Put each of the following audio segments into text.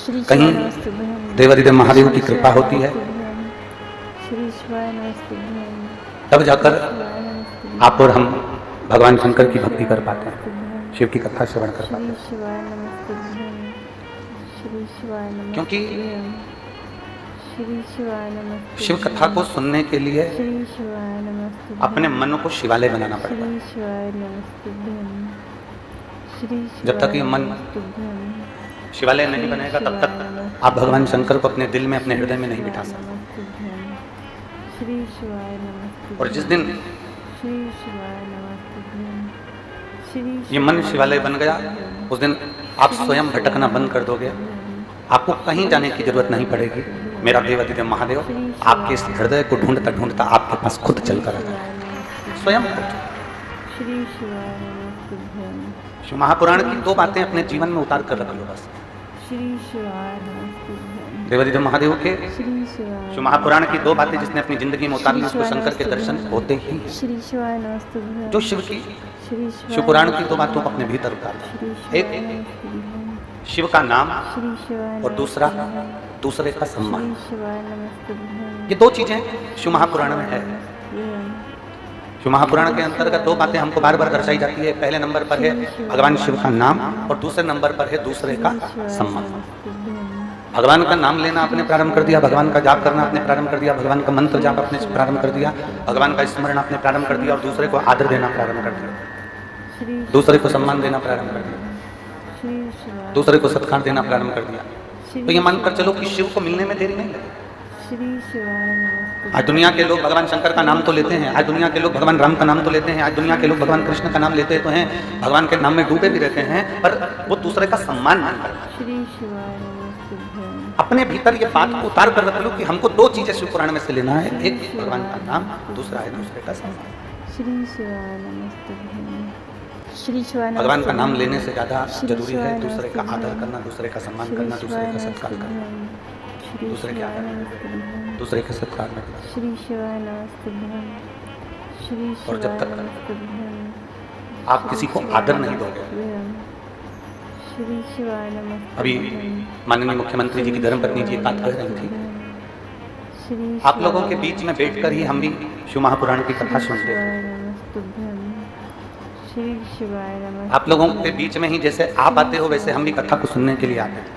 कहीं देवादिदेव महादेव की कृपा होती है, तब जाकर आप और हम भगवान शंकर की भक्ति कर पाते हैं, शिव की कथा श्रवण कर पाते हैं। क्योंकि शिव कथा को सुनने के लिए अपने मन को शिवालय बनाना पड़ता है। जब तक ये मन शिवालय नहीं बनेगा तब तक आप भगवान शंकर को अपने दिल में, अपने हृदय में नहीं बिठा सकते। और जिस दिन ये मन शिवालय बन गया, उस दिन आप स्वयं भटकना बंद कर दोगे, आपको कहीं जाने की जरूरत नहीं पड़ेगी। मेरा देवादिदेव महादेव आपके इस हृदय को ढूंढता ढूंढता आपके पास खुद चलकर आ जाए, स्वयं। शिव महापुराण की 2 बातें अपने जीवन में उतार कर रख लो बस। देवादिदेव महादेव के शिव महापुराण की 2 बातें जिसने अपनी जिंदगी में उतार ली, उसको शंकर के दर्शन होते ही हैं। जो शिव पुराण की 2 बातों को अपने भीतर उतार लो, एक शिव का नाम और दूसरे का सम्मान। ये 2 चीजें शिव महापुराण में है। शिव महापुराण के अंतर्गत 2 बातें हमको बार बार दर्शाई जाती है। पहले नंबर पर है भगवान शिव का नाम और दूसरे नंबर पर है दूसरे का सम्मान। भगवान का नाम लेना आपने प्रारंभ कर दिया, भगवान का जाप करना आपने प्रारंभ कर दिया, भगवान का मंत्र जाप आपने प्रारंभ कर दिया, भगवान का स्मरण आपने प्रारंभ कर दिया और दूसरे को आदर देना प्रारंभ कर दिया, दूसरे को सम्मान देना प्रारंभ कर दिया, दूसरे को सत्कार देना प्रारंभ कर दिया। तो ये मानकर चलो कि शिव को मिलने में देरी नहीं लगी। आज दुनिया के लोग भगवान शंकर का नाम तो लेते हैं, आज दुनिया के लोग भगवान राम का नाम तो लेते हैं, आज दुनिया के लोग भगवान कृष्ण का नाम लेते तो हैं, भगवान के नाम में डूबे भी रहते हैं, पर वो दूसरे का सम्मान नहीं करते। अपने भीतर ये बात को उतार कर रख लो कि हमको 2 चीजें शिव पुराण में से लेना है, एक भगवान का नाम, दूसरा है दूसरे का सम्मान। भगवान का नाम लेने से ज्यादा जरूरी है दूसरे का आदर करना, दूसरे का सम्मान करना, दूसरे का सत्कार करना, दूसरे के आदर, दूसरे के सत्कार में। और जब तक आप किसी को आदर नहीं दोगे, अभी माननीय मुख्यमंत्री जी की धर्मपत्नी जी बात कह रही थी, आप लोगों के बीच में बैठकर ही हम भी शिव महापुराण की कथा सुनते थे। आप लोगों के बीच में ही जैसे आप आते हो वैसे हम भी कथा को सुनने के लिए आते थे।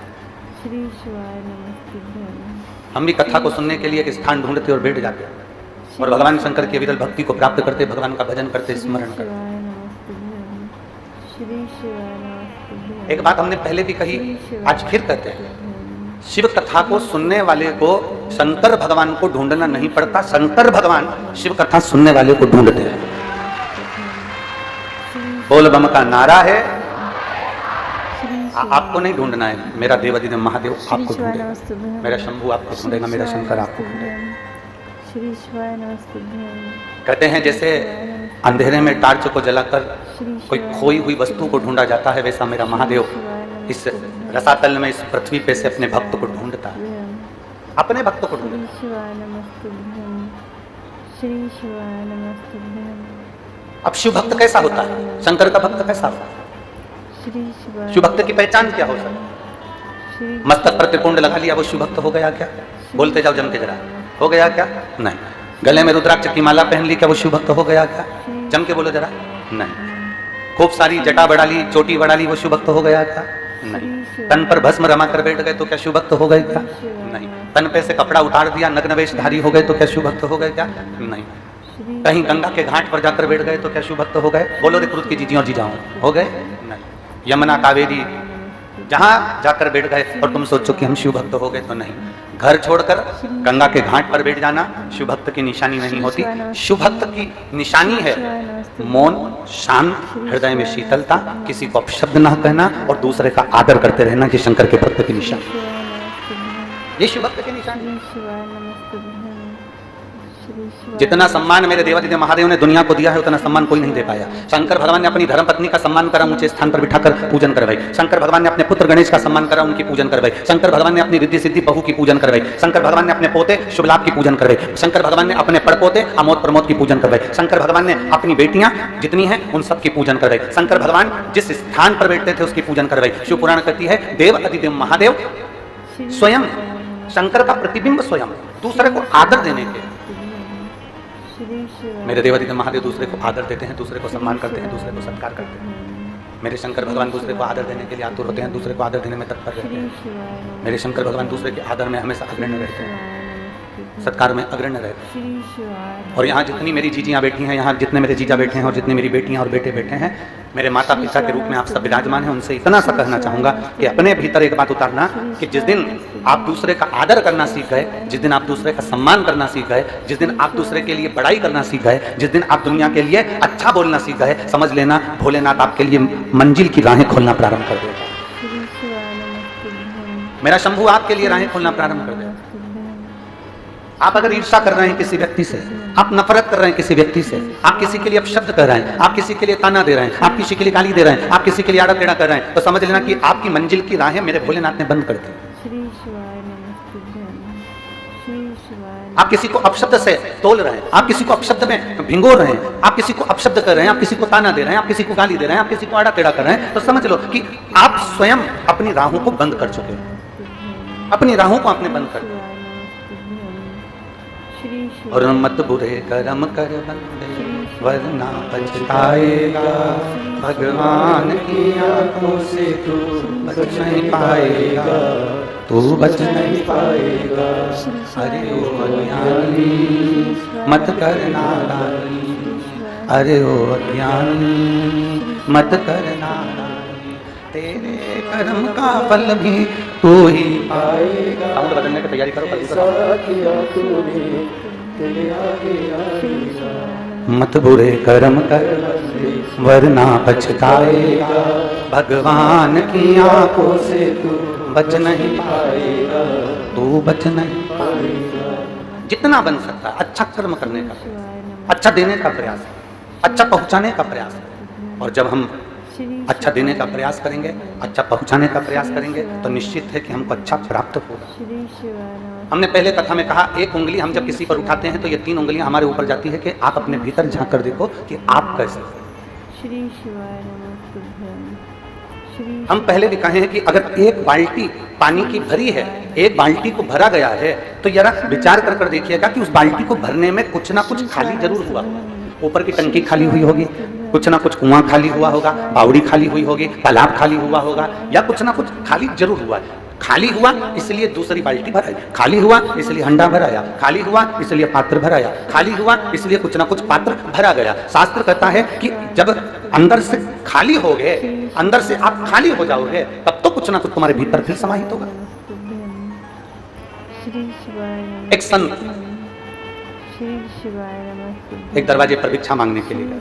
हम भी कथा को सुनने के लिए एक स्थान ढूंढते और बैठ जाते और भगवान शंकर की विरल भक्ति को प्राप्त करते, भगवान का भजन करते, स्मरण करते। एक बात हमने पहले भी कही, आज फिर कहते हैं, शिव कथा को सुनने वाले को शंकर भगवान को ढूंढना नहीं पड़ता, शंकर भगवान शिव कथा सुनने वाले को ढूंढते हैं। बोल बम का नारा है, आपको नहीं ढूंढना है, मेरा देवादिदेव महादेव आपको ढूंढेगा, मेरा शंभू आपको ढूंढेगा, मेरा शंकर आपको ढूंढेगा। कहते हैं जैसे अंधेरे में टार्च को जलाकर कोई खोई हुई वस्तु को ढूंढा जाता है, वैसा मेरा महादेव इस रसातल में, इस पृथ्वी पे से अपने भक्त को ढूंढता है, अपने भक्त को ढूंढता। अब शिव भक्त कैसा होता है, शंकर का भक्त कैसा होता है, शिव भक्त की पहचान क्या हो सकती? मस्तक पर त्रिपुंड लगा लिया वो शिव भक्त हो गया क्या? बोलते जाओ जम के जरा, हो गया क्या? नहीं। गले में रुद्राक्ष की माला पहन ली क्या वो शिव भक्त हो गया क्या? जम के बोलो जरा, नहीं। खूब सारी जटा बढ़ा ली, चोटी बढ़ा ली, वो शिव भक्त हो गया क्या? नहीं। तन पर भस्म रमा कर बैठ गए तो क्या शिव भक्त हो गए क्या? नहीं। तन पे से कपड़ा उतार दिया, नग्न वेशधारी हो गए तो क्या शिव भक्त हो गए क्या? नहीं। कहीं गंगा के घाट पर जाकर बैठ गए तो क्या शिव भक्त हो गए? बोलो रे क्रुत की जीजी और जीजाओ, हो गए? नहीं। यमुना कावेरी जहां जाकर बैठ गए और तुम सोचो कि हम शिव भक्त हो गए, तो नहीं। घर छोड़कर गंगा के घाट पर बैठ जाना शिव भक्त की निशानी नहीं होती। शिव भक्त की निशानी है मौन, शांत, हृदय में शीतलता, किसी को अपशब्द ना कहना और दूसरे का आदर करते रहना, कि शंकर के भक्त की निशानी, ये शिव भक्त की निशानी। जितना सम्मान मेरे देवादिदेव महादेव ने दुनिया को दिया है उतना सम्मान कोई नहीं दे पाया। शंकर भगवान ने अपनी धर्मपत्नी का सम्मान करा, ऊंचे स्थान पर बिठाकर पूजन करवाई। शंकर भगवान ने अपने पुत्र गणेश का सम्मान करा, उनकी पूजन करवाई। शंकर भगवान ने अपनी रिद्धि सिद्धि बहू की पूजन करवाई। शंकर भगवान ने अपने पोते शुभ लाभ की पूजन करवाई। शंकर भगवान ने अपने पड़पोते अमोद प्रमोद की पूजन करवाई। शंकर भगवान ने अपनी बेटियां जितनी हैं उन सब की पूजन करवाई। शंकर भगवान जिस स्थान पर बैठते थे उसकी पूजन करवाई। शिव पुराण कहती है देव अधिदेव महादेव स्वयं शंकर का प्रतिबिंब स्वयं दूसरे को आदर देने के। मेरे देवादिदेव महादेव दूसरे को आदर देते हैं, दूसरे को सम्मान करते हैं, दूसरे को सत्कार करते हैं। मेरे शंकर भगवान दूसरे को आदर देने के लिए आतुर होते हैं, दूसरे को आदर देने में तत्पर रहते हैं। मेरे शंकर भगवान दूसरे के आदर में हमेशा अग्रणी रहते हैं, सत्कार में अग्रणी रहते हैं। और यहाँ जितनी मेरी जीजियाँ बैठी हैं, यहाँ जितने मेरे जीजा बैठे हैं और जितनी मेरी बेटियाँ और बेटे बैठे हैं, मेरे माता पिता के रूप में आप सब विराजमान हैं। उनसे इतना सा कहना चाहूँगा कि अपने भीतर एक बात उतारना कि जिस दिन आप दूसरे का आदर करना सीख गए, जिस दिन आप दूसरे का सम्मान करना सीख गए, जिस दिन आप दूसरे के लिए बड़ाई करना सीख गए, जिस दिन आप दुनिया के लिए अच्छा बोलना सीख गए, समझ लेना भोलेनाथ आपके लिए मंजिल की राहें खोलना प्रारंभ कर देगा। मेरा शंभू आपके लिए राहें खोलना प्रारंभ कर देगा। आप अगर ईर्ष्या कर रहे हैं किसी व्यक्ति से, आप नफरत कर रहे हैं किसी व्यक्ति से, आप किसी के लिए अपशब्द कर रहे हैं, आप किसी के लिए ताना दे रहे हैं, आप किसी के लिए गाली दे रहे हैं, आप किसी के लिए आड़ा टेढ़ा कर रहे हैं, तो समझ लेना कि आपकी मंजिल की राहें मेरे भोलेनाथ ने बंद कर दी। आप किसी को अपशब्द से तोल रहे हैं, आप किसी को अपशब्द में भिंगो रहे हैं, आप किसी को अपशब्द कर रहे हैं, आप किसी को ताना दे रहे हैं, आप किसी को गाली दे रहे हैं, आप किसी को आड़ा टेढ़ा कर रहे हैं, तो समझ लो कि आप स्वयं अपनी राहों को बंद कर चुके हैं, अपनी राहों को आपने बंद कर दिया। और मत बुरे कर्म कर बंदे वरना पछताएगा, भगवान की आंखों से तू बच नहीं पाएगा, तू बच नहीं पाएगा। अरे ओ अज्ञानी मत करना नादानी, अरे ओ अज्ञानी मत करना नादानी, तेरे कर्म का फल भी तू ही पाएगा। साउंड बदलने की तैयारी करो। मत बुरे कर्म कर वरना पछताएगा, भगवान की आंखों से तू बच नहीं पाएगा, तू बच नहीं पाएगा। जितना बन सकता है अच्छा कर्म करने का प्रयास, अच्छा देने का प्रयास, अच्छा पहुंचाने का प्रयास। और जब हम अच्छा देने का प्रयास करेंगे, अच्छा पहुंचाने का प्रयास करेंगे, तो निश्चित है कि हमको अच्छा प्राप्त होगा। हमने पहले कथा में कहा, एक उंगली हम जब किसी पर उठाते हैं तो ये 3 उंगलियां हमारे ऊपर जाती है कि आप अपने भीतर झांक कर देखो कि आप कैसे। हम पहले भी कहे हैं कि अगर एक बाल्टी पानी की भरी है, एक बाल्टी को भरा गया है, तो जरा विचार कर कर देखिएगा कि उस बाल्टी को भरने में कुछ ना कुछ खाली जरूर हुआ। ऊपर की टंकी खाली हुई होगी, कुछ ना कुछ कुआं खाली हुआ होगा, बावड़ी खाली हुई होगी, तालाब खाली हुआ होगा, या कुछ ना कुछ खाली जरूर हुआ। खाली हुआ इसलिए दूसरी बाल्टी भराई, खाली हुआ इसलिए हंडा भराया, खाली हुआ इसलिए पात्र भराया, खाली हुआ इसलिए कुछ ना कुछ पात्र भरा गया। शास्त्र कहता है कि जब अंदर से खाली हो गए, अंदर से आप खाली हो जाओगे, तब तो कुछ ना कुछ तुम्हारे भीतर फिर समाहित होगा। एक संत एक दरवाजे पर भिक्षा मांगने के लिए गए,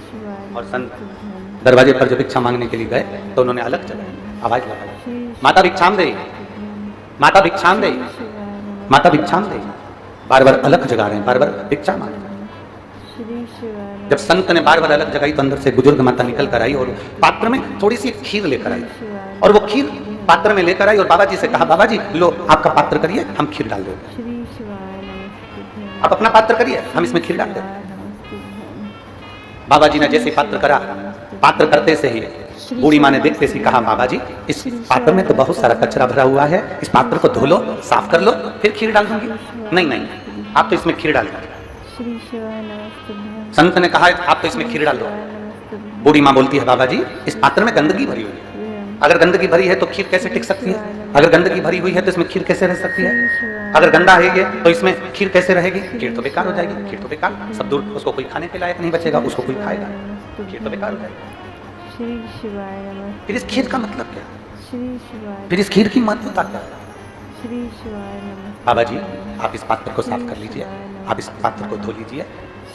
और संत दरवाजे पर जब भिक्षा मांगने के लिए गए तो उन्होंने अलग जगह आवाज लगाई, माता भिक्षाम दे, माता भिक्षाम दे, माता भिक्षाम दे। बार बार अलग जगा रहे हैं, बार बार भिक्षा मांग रहे हैं। जब संत ने बार बार अलग जगाई तो अंदर से बुजुर्ग माता निकल कर आई और पात्र में थोड़ी सी खीर लेकर आई, और वो खीर पात्र में लेकर आई और बाबा जी से कहा, बाबा जी लो आपका पात्र करिए, हम खीर डाल देंगे। आप अपना पात्र करिए, हम इसमें खीर डाल देंगे। बाबा जी ने जैसे पात्र करा, पात्र करते से ही बूढ़ी माँ ने देखते से कहा, बाबा जी इस पात्र में तो बहुत सारा कचरा भरा हुआ है, इस पात्र को धो लो, साफ कर लो, फिर खीर डाल दूंगी। नहीं नहीं, आप तो इसमें खीर डाल दो। संत ने कहा, आप तो इसमें खीर डाल दो। बूढ़ी माँ बोलती है, बाबा जी इस पात्र में गंदगी भरी हुई है, अगर गंदगी भरी है तो खीर कैसे टिक सकती है, अगर गंदगी भरी हुई है तो इसमें खीर कैसे रह सकती है, अगर गंदा है ये तो इसमें खीर कैसे रहेगी, खीर तो बेकार हो जाएगी, खीर तो बेकार, सब दूर, उसको कोई खाने के लायक नहीं बचेगा, उसको कोई खाएगा, खीर तो बेकार हो जाएगी। फिर इस खीर का मतलब क्या, फिर इस खीर की महत्वता क्या? बाबा जी आप इस पात्र को साफ कर लीजिए, आप इस पात्र को धो लीजिए,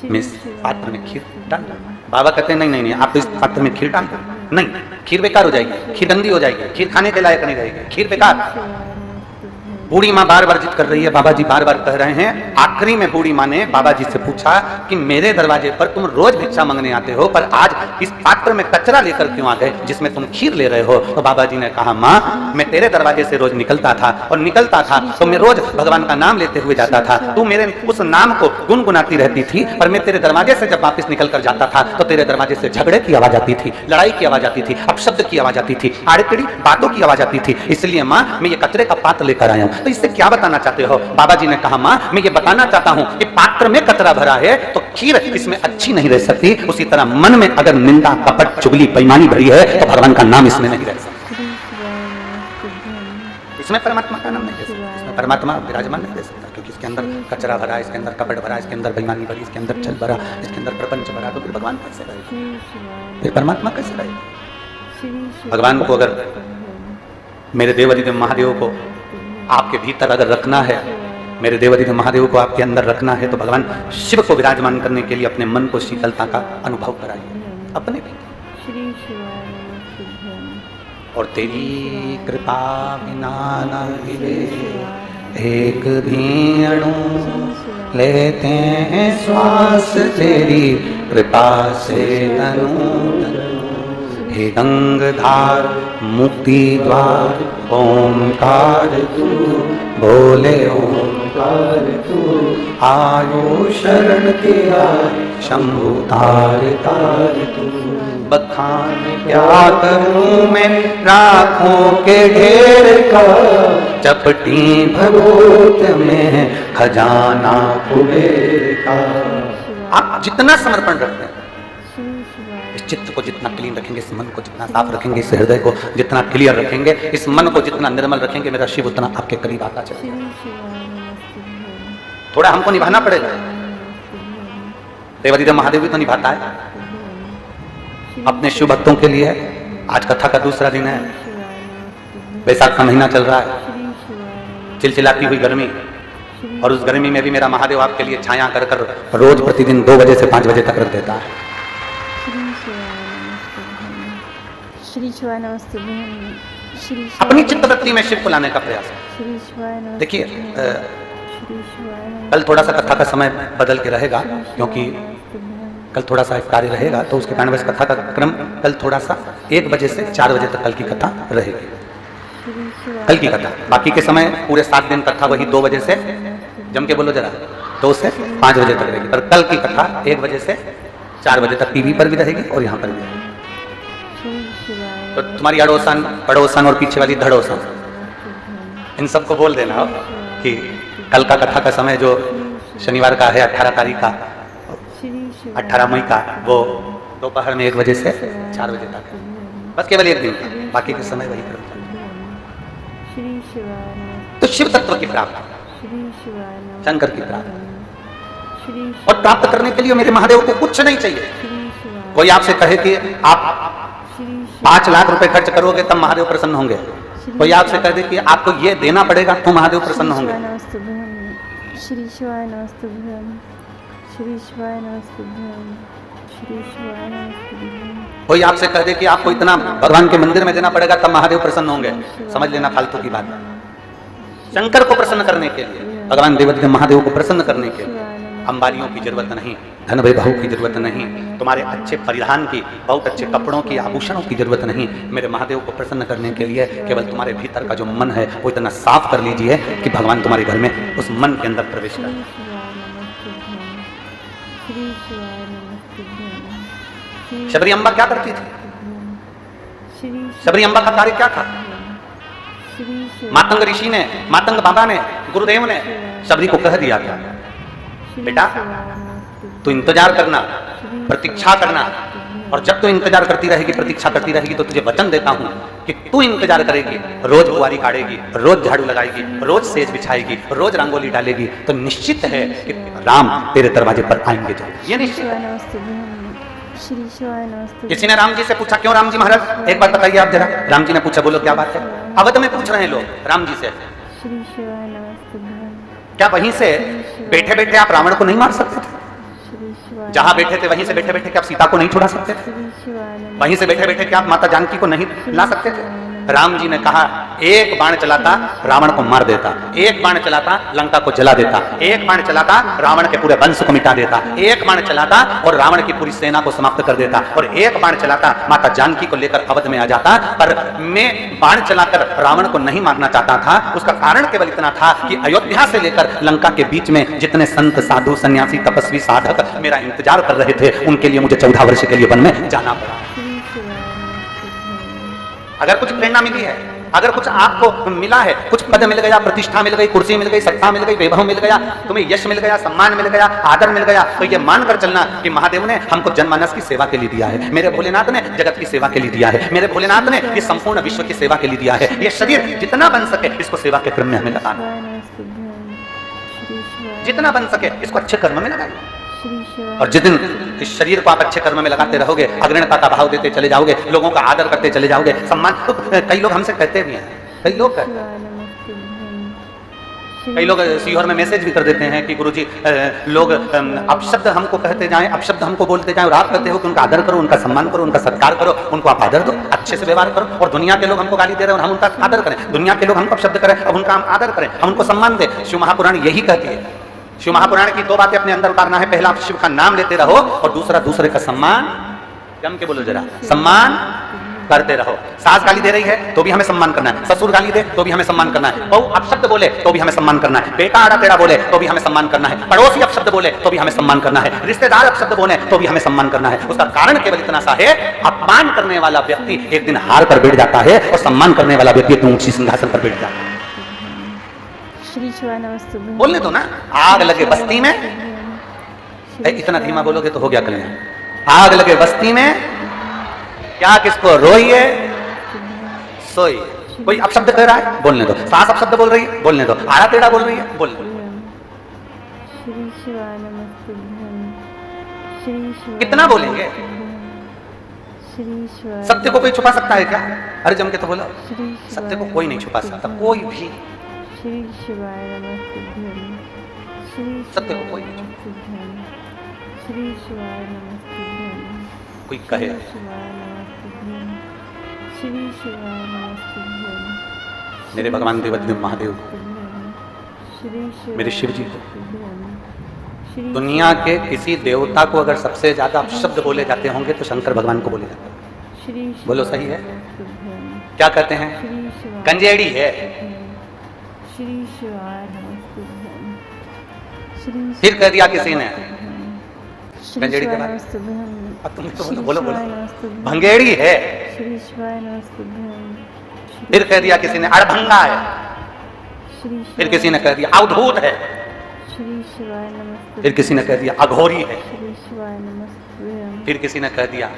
मैं इस पात्र में खीर डाल दूंगा। बाबा कहते हैं नहीं नहीं नहीं, आप तो इस पात्र में खीर डाल दो। नहीं, खीर बेकार हो जाएगी, खीर गंदी हो जाएगी, खीर खाने के लायक नहीं रहेगी, खीर बेकार। बूढ़ी माँ बार बार जिद कर रही है, बाबा जी बार बार कह रहे हैं। आखिरी में बूढ़ी माँ ने बाबा जी से पूछा कि मेरे दरवाजे पर तुम रोज भिक्षा मांगने आते हो, पर आज इस पात्र में कचरा लेकर क्यों आ गए जिसमें तुम खीर ले रहे हो? तो बाबा जी ने कहा, माँ मैं तेरे दरवाजे से रोज निकलता था, और निकलता था तो मैं रोज भगवान का नाम लेते हुए जाता था, तू मेरे उस नाम को गुनगुनाती रहती थी, पर मैं तेरे दरवाजे से जब वापस निकल कर जाता था तो तेरे दरवाजे से झगड़े की आवाज आती थी, लड़ाई की आवाज आती थी, अपशब्द की आवाज आती थी, आड़े टेढ़ी बातों की आवाज आती थी, इसलिए माँ मैं ये कचरे का पात्र लेकर आया हूँ। तो इससे क्या बताना चाहते हो? बाबा जी ने कहा माँ मैं ये बताना चाहता हूँ कि पात्र में कचरा भरा है तो खीर इसमें अच्छी नहीं रह सकती, उसी तरह मन में अगर निंदा कपट चुगली बेईमानी भरी है तो भगवान का नाम इसमें नहीं रह सकता। इसमें परमात्मा का नाम नहीं दे सकता, इसमें परमात्मा विराजमान नहीं दे सकता, क्योंकि इसके अंदर कचरा भरा, इसके अंदर कपट भरा, इसके अंदर बेईमानी भरी, इसके अंदर छल भरा, इसके अंदर प्रपंच भरा, तो फिर भगवान कैसे रहेगा? फिर परमात्मा कैसे रहेगा? भगवान को अगर मेरे देवाधिदेव महादेव को आपके भीतर अगर रखना है, मेरे देवाधिदेव महादेव को आपके अंदर रखना है, तो भगवान शिव को विराजमान करने के लिए अपने मन को शीतलता का अनुभव कराइए अपने भीतर। और तेरी कृपा बिना न हिले एक भी अणु, लेते हैं श्वास तेरी कृपा से तनु। हे गंगधार मुक्ति द्वार ओंकार तू, बोले ओंकार तू, आयो शरण तेरा शंभु तार तार तू। बखान क्या करूं मैं राखों के ढेर का, चपटी भगोत में खजाना कुबेर का। आप जितना समर्पण रखते हैं, इस चित्त को जितना क्लीन रखेंगे, इस मन को जितना साफ रखेंगे, इस हृदय को जितना क्लियर रखेंगे, इस मन को जितना निर्मल रखेंगे, मेरा शिव उतना आपके करीब आता चलेगा। थोड़ा हमको निभाना पड़ेगा, देवाधिदेव महादेव भी तो निभाता है अपने शिव भक्तों के लिए। आज कथा का दूसरा दिन है, बैसाख का महीना चल रहा है, चिलचिलाती हुई गर्मी, और उस गर्मी में भी मेरा महादेव आपके लिए छाया कर कर रोज प्रतिदिन 2 बजे से 5 बजे तक रख देता है। अपनी चित्तवृत्ति में शिव को लाने का प्रयास। देखिए कल थोड़ा सा कथा का समय बदल के रहेगा, क्योंकि कल थोड़ा सा कार्य रहेगा, तो उसके कारण वैसे कथा का क्रम कल थोड़ा सा 1 बजे से 4 बजे तक कल की कथा रहेगी। कल की कथा, बाकी के समय पूरे 7 दिन कथा वही 2 बजे से, जम के बोलो जरा, 2 से 5 बजे तक रहेगी। पर कल की कथा 1 बजे से 4 बजे तक टीवी पर भी रहेगी और यहाँ पर भी रहेगी। तो तुम्हारी अड़ोसन पड़ोसन और पीछे वाली धड़ोसन, इन सबको बोल देना हो कि कल का कथा का समय जो शनिवार का है 18 तारीख का, 18 मई का, वो दोपहर में 1 बजे से 4 बजे तक है। बस केवल 1 दिन का, बाकी के समय वही क्रम चलता। तो शिव तत्व की प्राप्ति, शंकर की प्राप्ति, और प्राप्त करने के लिए मेरे महादेव को कुछ नहीं चाहिए। कोई आपसे कहे कि आप 5 लाख रुपए खर्च करोगे तब महादेव प्रसन्न होंगे, कोई आपसे कह दे कि आपको ये देना पड़ेगा तो महादेव प्रसन्न होंगे। श्री शिवाय नमस्तुभ्यं, श्री शिवाय नमस्तुभ्यं, श्री शिवाय नमस्तुभ्यं। कोई आपसे कह दे कि आपको इतना भगवान के मंदिर में देना पड़ेगा तब महादेव प्रसन्न होंगे, समझ लेना फालतू की बात है। शंकर को प्रसन्न करने के लिए, भगवान देवाधिदेव महादेव को प्रसन्न करने के लिए अंबारियों की जरूरत नहीं, धन वैभव की जरूरत नहीं, तुम्हारे अच्छे परिधान की, बहुत अच्छे कपड़ों की, आभूषणों की जरूरत नहीं। मेरे महादेव को प्रसन्न करने के लिए केवल तुम्हारे भीतर का जो मन है वो इतना साफ कर लीजिए कि भगवान तुम्हारे घर में उस मन के अंदर प्रवेश कर। शबरी अम्बा क्या करती थी? शबरी अम्बा का कार्य क्या था? मातंग ऋषि ने, मातंग बाबा ने, गुरुदेव ने शबरी को कह दिया था, बेटा तू इंतजार करना, प्रतीक्षा करना, और जब तू इंतजार करती रहेगी, प्रतीक्षा करती रहेगी, तो तुझे वचन देता हूं कि तू इंतजार करेगी, रोज बुआरी काटेगी, रोज झाड़ू लगाएगी, रोज सेज बिछाएगी, रोज रंगोली डालेगी, तो निश्चित है कि राम तेरे दरवाजे पर आएंगे। जो ये निश्चित है। किसी ने राम जी से पूछा, क्यों राम जी महाराज, एक बात बताइए आप जरा। राम जी ने पूछा, बोलो क्या बात है? अवध में पूछ रहे हैं लोग राम जी से, क्या वहीं से बैठे बैठे आप रावण को नहीं मार सकते थे? जहां बैठे थे वहीं से बैठे बैठे क्या आप सीता को नहीं छुड़ा सकते थे? वहीं से बैठे बैठे क्या आप माता जानकी को नहीं ला सकते थे? राम जी ने कहा, एक बाण चलाता रावण को मार देता, एक बाण चलाता लंका को जला देता, एक बाण चलाता रावण के पूरे वंश को मिटा देता, एक बाण चलाता और रावण की पूरी सेना को समाप्त कर देता, और एक बाण चलाता माता जानकी को लेकर अवध में आ जाता। पर मैं बाण चलाकर रावण को नहीं मारना चाहता था, उसका कारण केवल इतना था कि अयोध्या से लेकर लंका के बीच में जितने संत साधु सन्यासी तपस्वी साधक मेरा इंतजार कर रहे थे, उनके लिए मुझे 14 वर्ष के लिए वन में जाना पड़ा। अगर कुछ प्रेरणा मिली है अगर कुछ आपको मिला है, कुछ पद मिल गया, प्रतिष्ठा मिल गई, कुर्सी मिल गई, सत्ता मिल गई, वैभव मिल गया, तुम्हें यश मिल गया, सम्मान मिल गया, आदर मिल गया, तो ये मानकर चलना कि महादेव ने हमको जनमानस की सेवा के लिए दिया है, मेरे भोलेनाथ ने जगत की सेवा के लिए दिया है, मेरे भोलेनाथ ने ये संपूर्ण विश्व की सेवा के लिए दिया है। ये शरीर जितना बन सके इसको सेवा के क्रम में हमें लगाना, जितना बन सके इसको अच्छे कर्म में लगाइए। और जिस दिन इस शरीर को आप अच्छे कर्म में लगाते रहोगे, अग्रणता का भाव देते चले जाओगे, लोगों का आदर करते चले जाओगे, सम्मान, तो कई लोग हमसे कहते भी हैं, कई लोग सीहोर में मैसेज भी कर देते हैं कि गुरुजी लोग अपशब्द हमको कहते जाएं, अपशब्द हमको बोलते जाएं, और आप कहते हो कि उनका आदर करो, उनका सम्मान करो, उनका सत्कार करो, उनको आप आदर दो, अच्छे से व्यवहार करो। और दुनिया के लोग हमको गाली दे रहे हैं और हम उनका आदर करें, दुनिया के लोग हमको अपशब्द करें और उनका हम आदर करें, हम उनको सम्मान दें। शिव महापुराण यही कहती है। शिव महापुराण की दो बातें अपने अंदर उतारना है, पहला आप शिव का नाम लेते रहो और दूसरा दूसरे का सम्मान, जम के बोलो जरा, सम्मान करते रहो। सास गाली दे रही है तो भी हमें सम्मान करना है, ससुर गाली दे तो भी हमें सम्मान करना है, बहू अपशब्द बोले तो भी हमें सम्मान करना है, बेटा आड़ा टेढ़ा बोले तो भी हमें सम्मान करना है, पड़ोसी अपशब्द बोले तो भी हमें सम्मान करना है, रिश्तेदार अपशब्द बोले तो भी हमें सम्मान करना है। उसका कारण केवल इतना सा है, अपमान करने वाला व्यक्ति एक दिन हार कर बैठ जाता है और सम्मान करने वाला व्यक्ति एक ऊंची सिंहासन पर बैठ जाता है। बोलने दो ना, आग लगे बस्ती में, इतना धीमा बोलोगे तो हो गया कल्याण। आग लगे बस्ती में क्या किसको रोइए सोइए। कोई अपशब्द कह रहा है, बोलने दो। सास अपशब्द बोल रही है, बोलने दो। आड़ा टेढ़ा बोल रही है, बोलने दो। कितना बोलेंगे? सत्य को कोई छुपा सकता है क्या? अरे जम के तो बोलो, सत्य को कोई नहीं छुपा सकता, कोई भी। सत्य को कोई नहीं छुपा। कोई कहे मेरे भगवान देवाधिदेव महादेव, मेरे शिव जी को, दुनिया के किसी देवता को अगर सबसे ज्यादा अपशब्द बोले जाते होंगे तो शंकर भगवान को बोले जाते हैं। बोलो सही है? क्या कहते हैं? गंजेड़ी है। फिर कह दिया किसी ने गंजेड़ी के बारे में, तुम तो बोलो बोलो, भंगेड़ी है। फिर कह दिया किसी ने अड़भंगा है, फिर किसी ने कह दिया अवधूत है, फिर किसी ने कह दिया अघोरी है, फिर किसी ने कह दिया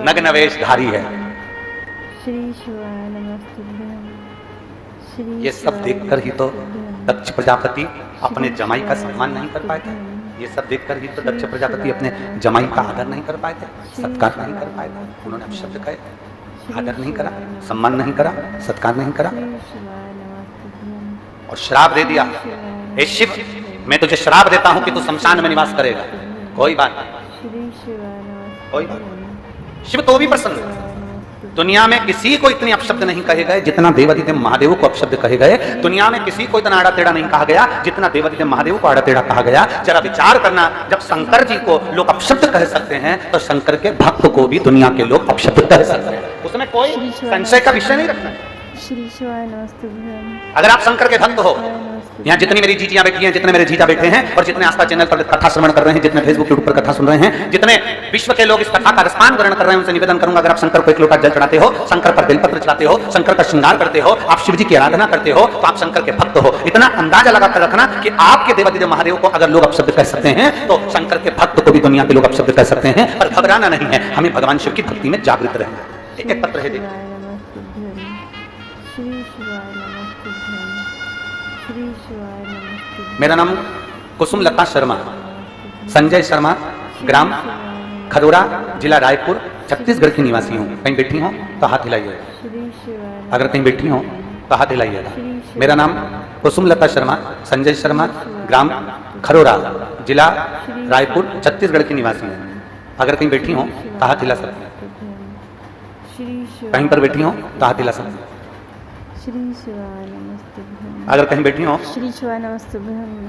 नग्नवेशधारी है। ये सब देखकर ही तो दक्ष प्रजापति अपने जमाई का सम्मान नहीं कर पाए थे। ये सब देखकर ही तो दक्ष प्रजापति अपने जमाई का आदर नहीं कर पाए थे, सत्कार नहीं कर पाए थे। उन्होंने अपशब्द कहे, आदर नहीं करा, सम्मान नहीं करा, सत्कार नहीं करा और श्राप दे दिया। हे शिव, मैं तुझे श्राप देता हूं कि तू शमशान में निवास करेगा। कोई बात नहीं, कोई बात नहीं। शिव तो भी प्रसन्न। दुनिया में किसी को इतने अपशब्द नहीं कहे गए जितना देवाधिदेव महादेव को अपशब्द कहे गए। दुनिया में किसी को इतना आड़ा टेढ़ा नहीं कहा गया जितना देवाधिदेव महादेव को आड़ा टेढ़ा कहा गया। जरा विचार करना, जब शंकर जी को लोग अपशब्द कह सकते हैं तो शंकर के भक्त को भी दुनिया के लोग अपशब्द कह सकते हैं। उसमें कोई संशय का विषय नहीं रखना। अगर आप शंकर के भक्त हो, यहाँ जितनी मेरी जीजियां बैठी हैं, जितने मेरे जीजा बैठे हैं और जितने आस्था चैनल पर कथा श्रवण कर रहे हैं, जितने फेसबुक यूट्यूब पर कथा सुन रहे हैं, जितने विश्व के लोग इस कथा का रसपान ग्रहण कर रहे हैं, उनसे निवेदन करूंगा, अगर आप शंकर को एक लोटा जल चढ़ाते हो, शंकर पर बेलपत्र चढ़ाते हो, शंकर का श्रृंगार करते हो, आप शिव जी की आराधना करते हो, तो आप शंकर के भक्त हो। इतना अंदाजा लगाकर रखना कि आपके देवाधिदेव महादेव को अगर लोग अपशब्द कह सकते हैं तो शंकर के भक्त को भी दुनिया के लोग अपशब्द कह सकते हैं। और घबराना नहीं है, हमें भगवान शिव की भक्ति में जागृत रहना। एक एक पत्र है, देखिए। मेरा नाम कुसुम लता शर्मा, संजय शर्मा, ग्राम खरोरा, जिला रायपुर, छत्तीसगढ़ की निवासी हूँ। कहीं बैठी हो तो हाथ हिलाइएगा। अगर कहीं बैठी हो तो हाथ हिलाइएगा। मेरा नाम कुसुम लता शर्मा, संजय शर्मा, ग्राम खरोरा, जिला रायपुर, छत्तीसगढ़ की निवासी हूँ। अगर कहीं बैठी हो तो हाथ हिला सकते हैं। कहीं पर बैठी हो तो हाथ हिला सकते हैं। अगर कहीं बैठी हो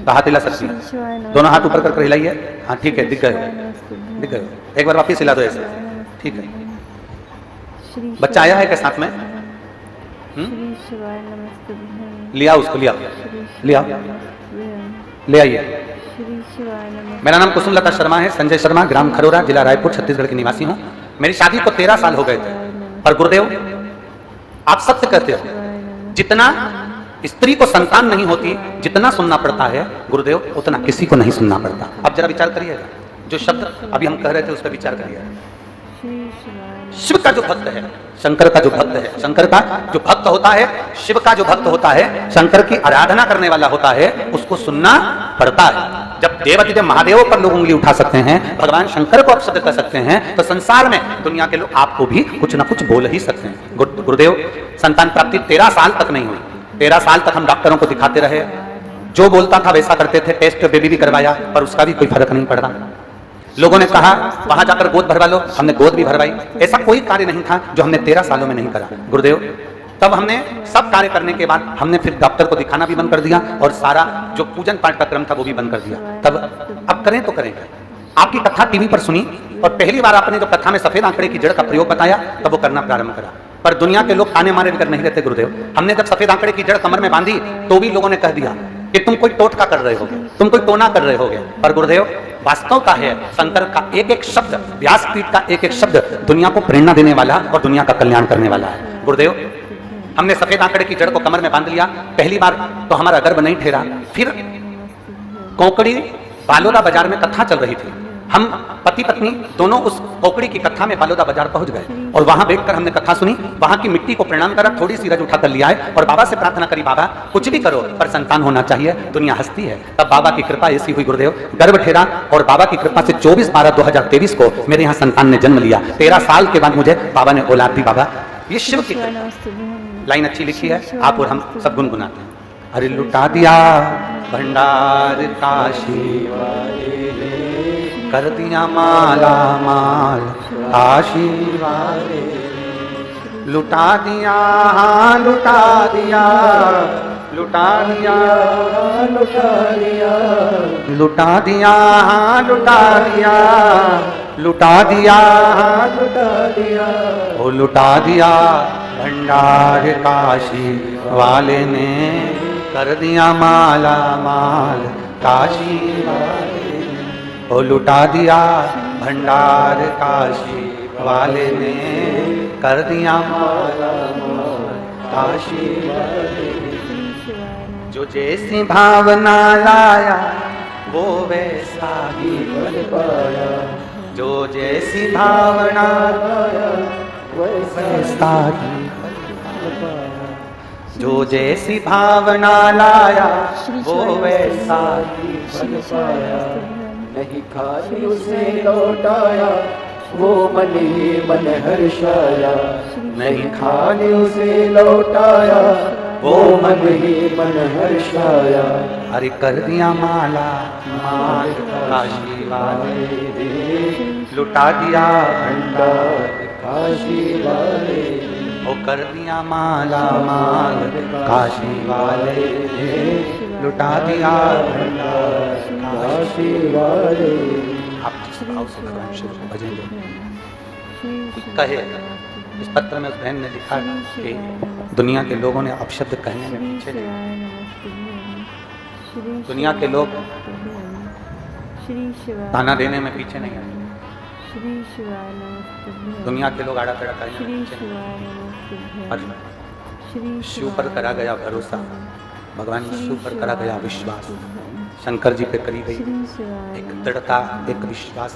तो हाथ हिला सकती है। दोनों हाथ ऊपर करके हिलाइए। हाँ ठीक है, दिख गए, दिख गए। एक बार वापिस हिला दो ऐसे, ठीक है। बच्चा आया है क्या साथ में? लिया उसको, लिया लिया, ले आइए। मेरा नाम कुसुम लता शर्मा है, संजय शर्मा, ग्राम खरोरा, जिला रायपुर, छत्तीसगढ़ की निवासी हूँ। मेरी शादी को 13 साल हो गए थे और गुरुदेव आप सत्य कहते हो। जितना स्त्री को संतान नहीं होती, जितना सुनना पड़ता है गुरुदेव, उतना किसी को नहीं सुनना पड़ता। अब जरा विचार करिएगा, जो शब्द अभी हम कह रहे थे उस पर विचार करिएगा। शिव का जो भक्त है, शंकर का जो भक्त है, शंकर का जो भक्त होता है, शिव का जो भक्त होता है, शंकर की आराधना करने वाला होता है, उसको सुनना पड़ता है। जब देवादिदेव महादेव पर लोग उंगली उठा सकते हैं, भगवान शंकर को अपशब्द कर सकते हैं, तो संसार में दुनिया के लोग आपको भी कुछ ना कुछ बोल ही सकते हैं। गुरुदेव, संतान प्राप्ति 13 साल तक नहीं हुई। 13 साल तक हम डॉक्टरों को दिखाते रहे, जो बोलता था वैसा करते थे, टेस्ट बेबी भी करवाया, पर उसका भी कोई फर्क नहीं पड़ा। लोगों ने कहा वहां जाकर गोद भरवा लो, हमने गोद भी भरवाई। ऐसा कोई कार्य नहीं था जो हमने 13 सालों में नहीं करा गुरुदेव। तब हमने सब कार्य करने के बाद हमने फिर डॉक्टर को दिखाना भी बंद कर दिया और सारा जो पूजन पाठ का क्रम था वो भी बंद कर दिया। तब अब करें तो करें। आपकी कथा टीवी पर सुनी और पहली बार आपने जो कथा में सफेद आंकड़े की जड़ का प्रयोग बताया, तब वो करना प्रारंभ करा। पर दुनिया के लोग ताने मारे कर नहीं रहते गुरुदेव। हमने जब सफेद आंकड़े की जड़ कमर में बांधी तो भी लोगों ने कह दिया कि तुम कोई टोटका कर रहे होगे, तुम कोई टोना कर रहे होगे। पर गुरुदेव, वास्तव का है, शंकर का एक एक शब्द, व्यासपीठ का एक एक शब्द दुनिया को प्रेरणा देने वाला और दुनिया का कल्याण करने वाला है। गुरुदेव, हमने सफेद आंकड़े की जड़ को कमर में बांध लिया। पहली बार तो हमारा गर्भ नहीं ठहरा। फिर कोकड़ी बालोदा बाजार में कथा चल रही थी। हम पति पत्नी दोनों उस कोकड़ी की कथा में बालोदा बाजार पहुंच गए और वहां बैठकर हमने कथा सुनी। वहां की मिट्टी को प्रणाम करा, थोड़ी सी रज उठा कर लिया है और बाबा से प्रार्थना करी, बाबा कुछ भी करो पर संतान होना चाहिए, दुनिया हंसती है। तब बाबा की कृपा ऐसी हुई गुरुदेव, गर्भ ठहरा और बाबा की कृपा से 24/12/2023 को मेरे यहाँ संतान ने जन्म लिया। 13 साल के बाद मुझे बाबा ने औलाद दी। बाबा, ये शिव की लाइन अच्छी लिखी है, आप और हम सब गुनगुनाते हैं। अरे लुटा दिया भंडार काशी वाले, कर दिया माला माल काशी वाले, लुटा दिया हाँ लुटा दिया, लुटा दिया लुटा दिया, लुटा दिया हाँ लुटा दिया, लुटा दिया हाँ लुटा दिया, ओ लुटा दिया भंडार काशी वाले ने, कर दिया माला माल काशी वाले, ओ लुटा दिया भंडार काशी वाले ने, कर दिया माला माल काशी वाले। जो जैसी भावना लाया वो वैसा ही बन पाया, जो जैसी भावना लाया वैसा ही बन पाया, जो जैसी भावना लाया वो वैसा ही बन पाया, नहीं खाली उसे लौटाया वो मन ही मन हर्षाया, नहीं खाली उसे लौटाया वो मन ही मन हर्षाया। अरे कर दिया माला माल काशी वाले ने, लुटा दिया भंडार काशी वाले, ओ कर दिया माला माल काशी वाले ने, लुटा दिया भंडार काशी वाले। आप भजन कहे इस पत्र में उस बहन ने लिखा कि दुनिया के लोगों ने अपशब्द कहने में पीछे नहीं, दुनिया के लोग ताना देने में पीछे नहीं आए, दुनिया के लोग आड़ा तड़ा करने में पीछे नहीं। और शिव पर करा गया भरोसा, भगवान शिव पर करा गया विश्वास, शंकर जी पे करी गई एक दृढ़ता, एक विश्वास,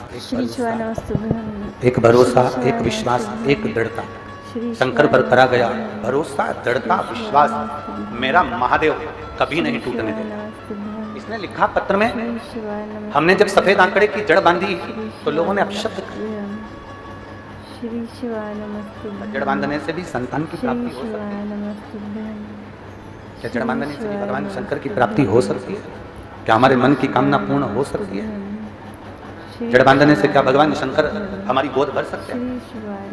एक भरोसा, एक विश्वास, एक दृढ़ता। शंकर पर करा गया भरोसा, दृढ़ता, विश्वास, मेरा महादेव कभी नहीं टूटने देगा। इसने लिखा पत्र में, हमने जब सफेद आंकड़े की जड़ बांधी तो लोगों ने अपशब्द जड़ बांधने से भी संतान की प्राप्ति हो सकती है। क्या जड़ बांधने से भी भगवान शंकर की प्राप्ति हो सकती है? क्या हमारे मन की कामना पूर्ण हो सकती है? जड़ बांधने से क्या भगवान शंकर हमारी गोद भर सकते हैं?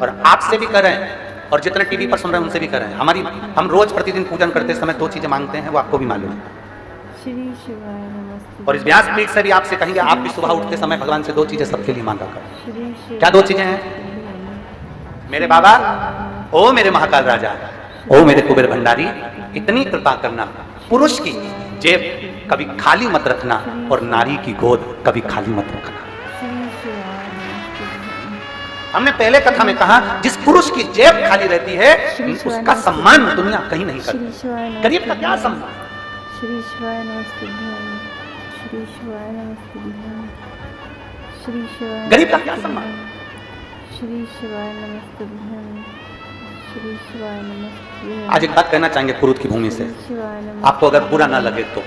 और आपसे भी कर रहे हैं और जितने टीवी पर सुन रहे हैं उनसे भी कर रहे हैं। हम रोज प्रतिदिन पूजन करते समय 2 चीजें मांगते हैं, वो आपको भी मालूम है। और इस व्यासपीठ से भी आपसे कहेंगे, आप भी सुबह उठते समय भगवान से 2 चीजें सबके लिए मांगा कर। क्या 2 चीजें हैं? मेरे बाबा, ओ मेरे महाकाल राजा, ओ मेरे कुबेर भंडारी, इतनी कृपा करना, पुरुष की जेब कभी खाली मत रखना और नारी की गोद कभी खाली मत रखना। हमने पहले कथा में कहा जिस पुरुष की जेब खाली रहती है उसका सम्मान दुनिया कहीं नहीं करती। गरीब का क्या सम्मान? श्री शिवाय नमस्तुभ्यं, श्री शिवाय नमस्तुभ्यं, श्री शिवाय गरीब का क्या सम्मान? श्री शिवाय नमस्तुभ्यं, श्री शिवाय नमस्तुभ्यं। आज एक बात कहना चाहेंगे कुरुद की भूमि से, शिवाय आपको अगर बुरा ना लगे तो,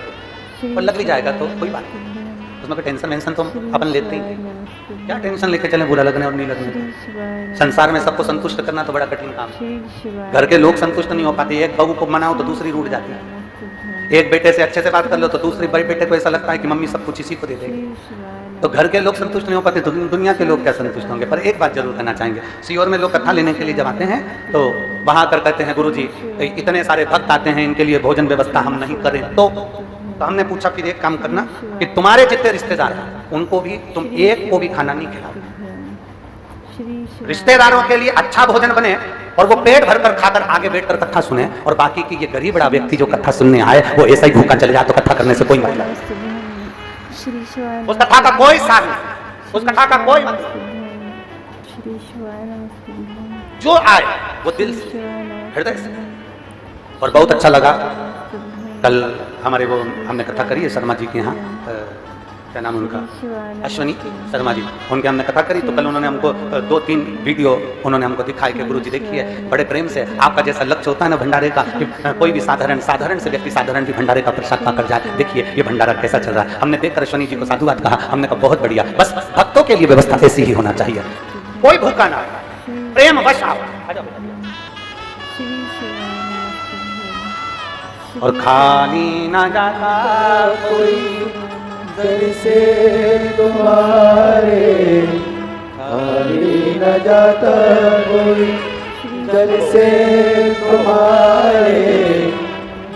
श्री और लग भी जाएगा तो कोई बात नहीं, उसमें कोई टेंशन वेंशन तो अपन लेते ही नहीं। क्या टेंशन लेके चले बुरा लगने और नहीं लगने? संसार में सबको संतुष्ट करना तो बड़ा कठिन काम है। घर के लोग संतुष्ट नहीं हो पाते। एक बहू को मनाओ तो दूसरी रूठ जाती है। एक बेटे से अच्छे से बात कर लो तो दूसरे बड़े बेटे को ऐसा लगता है कि मम्मी सब कुछ इसी को दे देगी। तो घर के लोग संतुष्ट नहीं हो पाते तो दुनिया के लोग क्या संतुष्ट होंगे? पर एक बात जरूर कहना चाहेंगे, सीहोर में लोग कथा लेने के लिए जब आते हैं तो वहां कर कहते हैं गुरुजी इतने सारे भक्त आते हैं, इनके लिए भोजन व्यवस्था हम नहीं करें तो हमने पूछा फिर एक काम करना कि तुम्हारे जितने रिश्तेदार हैं उनको भी तुम एक को भी खाना नहीं खिलाओ। रिश्तेदारों के लिए अच्छा भोजन बने और वो पेट भरकर खाकर आगे बैठकर कथा सुने, और बाकी की ये गरीब बड़ा व्यक्ति जो कथा सुनने आए वो ऐसा ही भूखा चले जाए तो कथा करने से कोई मतलब नहीं। उस कथा का कोई सार नहीं, उस कथा का कोई मतलब। जो आए वो दिल से, हृदय से। और बहुत अच्छा लगा कल हमारे वो हमने कथा करी है शर्मा जी के यहाँ, क्या नाम उनका, अश्वनी शर्मा जी, उनके हमने कथा करी तो कल उन्होंने हमको 2-3 वीडियो उन्होंने हमको दिखाए कि गुरुजी देखिए बड़े प्रेम से आपका जैसा लक्ष्य होता है ना भंडारे का कि कोई भी साधारण से व्यक्ति साधारण भी भंडारे का प्रसाद पाकर जाए, देखिए ये भंडारा कैसा चल रहा है। हमने देखकर अश्वनी जी को साधुवाद कहा, हमने कहा बहुत बढ़िया, बस भक्तों के लिए व्यवस्था ऐसी ही होना चाहिए, कोई भूखा ना, प्रेम वश आओ और खाली ना जाता कोई दर से तुम्हारे, खाली न जाता कोई दर से तुम्हारे,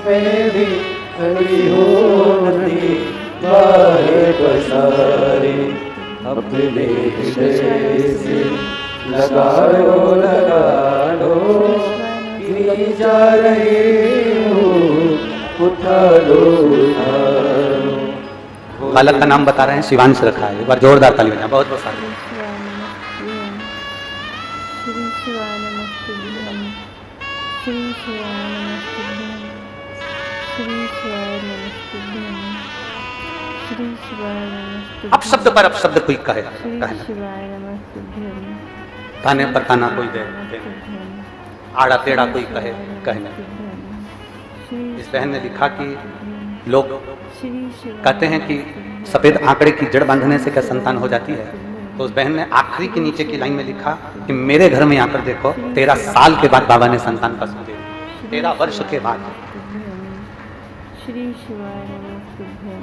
मैं भी खड़ी होती बाहे बसारे, अपने हृदय से लगा लो कि जा रही हूँ, उठा लो बालक का नाम बता रहे हैं, शिवांश रखा है। एक बार जोरदार ताली बजाएं। बहुत बहुत सारे श्री शिवाय नमस्तुभ्यं, श्री शिवाय नमस्तुभ्यं, श्री शिवाय नमस्तुभ्यं, श्री शिवाय नमस्तुभ्यं। अब शब्द पर अब शब्द कोई कहे, श्री शिवाय नमस्तुभ्यं, ताने पर ताना कोई दे, आड़ा टेढ़ा कोई कहे, कहना। इस बहन ने लिखा कि लोग कहते हैं कि सफेद आंकड़े की जड़ बांधने से क्या संतान हो जाती है, तो उस बहन ने आखिरी के नीचे की लाइन में लिखा कि मेरे घर में आकर देखो 13 साल के बाद बाबा ने संतान का सुख दिया, 13 वर्ष के बाद।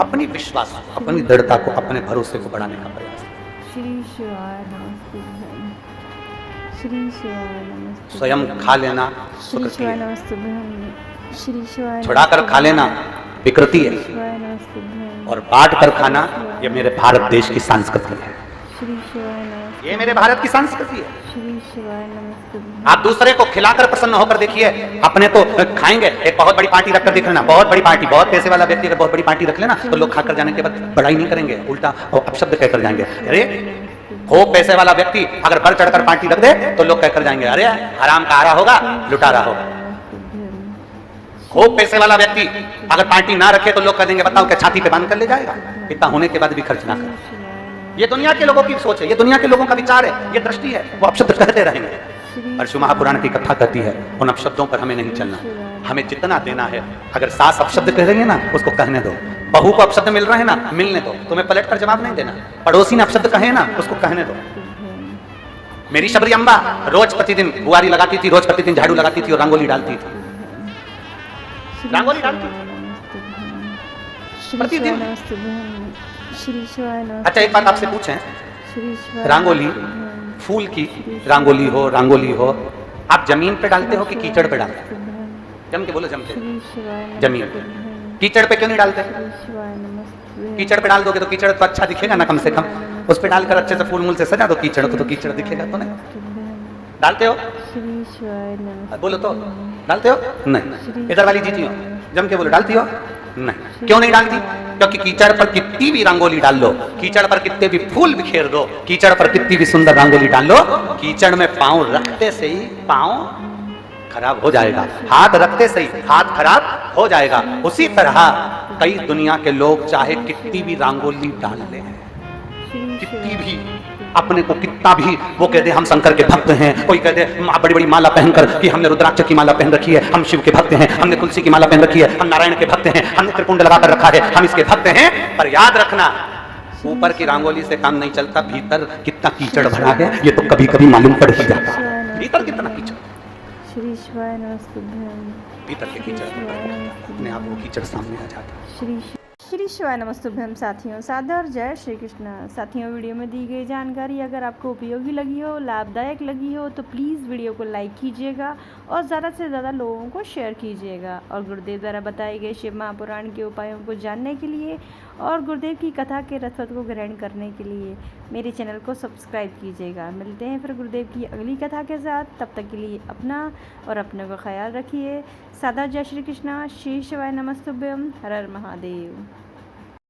अपनी विश्वास, अपनी दृढ़ता को, अपने भरोसे को बढ़ाने का प्रयास। श्री शिवाय नमस्तुभ्यं, श्री शिवाय नमस्तुभ्यं। स्वयं खा लेना श्री शिवाय नमस्तुभ्यं, श्री शिवाय छुड़ाकर खा लेना विकृति है, शिवाय नमस्तुभ्यं, और बांट कर खाना ये मेरे भारत देश की संस्कृति है। श्री शिवाय नमस्तुभ्यं, ये मेरे भारत की संस्कृति है। श्री शिवाय नमस्तुभ्यं। आप दूसरे को खिलाकर प्रसन्न होकर देखिए, अपने तो खाएंगे। एक बहुत बड़ी पार्टी रखकर देख लेना, बहुत बड़ी पार्टी, बहुत पैसे वाला व्यक्ति अगर बहुत बड़ी पार्टी रख लेना तो लोग खाकर जाने के बाद बड़ाई नहीं करेंगे, उल्टा अपशब्द कहकर जाएंगे। अरे हो पैसे वाला व्यक्ति अगर बढ़ चढ़कर पार्टी रख दे तो लोग कहकर जाएंगे अरे हराम का आ रहा होगा, लुटा रहा होगा। खूब पैसे वाला व्यक्ति अगर पार्टी ना रखे तो लोग कह देंगे बताओ क्या छाती पे बांध कर ले जाएगा, इतना होने के बाद भी खर्च ना करे। ये दुनिया के लोगों की सोच है, ये दुनिया के लोगों का विचार है, ये दृष्टि है, वो अपशब्द कहते रहेंगे। परशु महापुराण की कथा कहती है उन अपशब्दों पर हमें नहीं चलना, हमें जितना देना है। अगर सास अपशब्द कह रही है ना उसको कहने दो, बहू को अपशब्द मिल रहे हैं ना मिलने दो, तुम्हें पलट कर जवाब नहीं देना। पड़ोसी ने अपशब्द कहे ना उसको कहने दो। मेरी शबरी अम्बा रोज प्रतिदिन बुआरी लगाती थी, रोज प्रतिदिन झाड़ू लगाती थी और रंगोली डालती थी, रंगोली डालती प्रतिदिन। अच्छा एक बात आपसे पूछें, रंगोली फूल की रंगोली हो आप जमीन पे डालते हो कि कीचड़ पे डालते हो? जम के बोलो, जम के। जमीन पे। कीचड़ पे क्यों नहीं डालते? कीचड़ पे डाल दोगे तो कीचड़ तो अच्छा दिखेगा ना, कम से कम उस पे डालकर अच्छे से फूल मूल से सजा दो कीचड़ को, तो कीचड़ दिखेगा तो नहीं। डालते हो? बोलो तो डालते हो? नहीं। इधर वाली जीती हो, जम के बोलो डालती हो? नहीं, क्यों नहीं डालती? क्योंकि कीचड़ पर कितनी भी रंगोली डाल लो, कीचड़ पर कितने भी फूल बिखेर दो, कीचड़ पर कितनी भी सुंदर रंगोली डाल लो, कीचड़ में पांव रखते से ही पांव खराब हो जाएगा, हाथ रखते से ही हाथ खराब हो जाएगा। उसी तरह कई दुनिया के लोग चाहे कितनी भी रंगोली डाल ले, कितनी भी अपने को कितना भी वो कहते हम शंकर के भक्त हैं, कोई कहते बड़ी बड़ी माला पहनकर कि हमने रुद्राक्ष की माला पहन रखी है, हम शिव के भक्त हैं, हमने तुलसी की माला पहन रखी है, हम नारायण के भक्त हैं, हमने त्रिपुंड लगाकर रखा है, हम इसके भक्त हैं। पर याद रखना, ऊपर की रंगोली से काम नहीं चलता, भीतर कितना कीचड़ भरा है ये तो कभी कभी मालूम पड़ ही जाता है। भीतर कितना कीचड़, श्री शिवाय नमस्तुभ्यं। भीतर के कीचड़ अपने आप वो कीचड़ सामने आ जाता है। श्री शिवाय नमस्तुभ्यं। साथियों सादर जय श्री कृष्ण। साथियों वीडियो में दी गई जानकारी अगर आपको उपयोगी लगी हो, लाभदायक लगी हो तो प्लीज़ वीडियो को लाइक कीजिएगा और ज़्यादा से ज़्यादा लोगों को शेयर कीजिएगा। और गुरुदेव द्वारा बताए गए शिव महापुराण के उपायों को जानने के लिए और गुरुदेव की कथा के रसद को ग्रहण करने के लिए मेरे चैनल को सब्सक्राइब कीजिएगा। मिलते हैं फिर गुरुदेव की अगली कथा के साथ, तब तक के लिए अपना और अपने का ख्याल रखिए। सादर जय श्री कृष्ण। श्री शिवाय नमस्तुभ्यं। हर हर महादेव।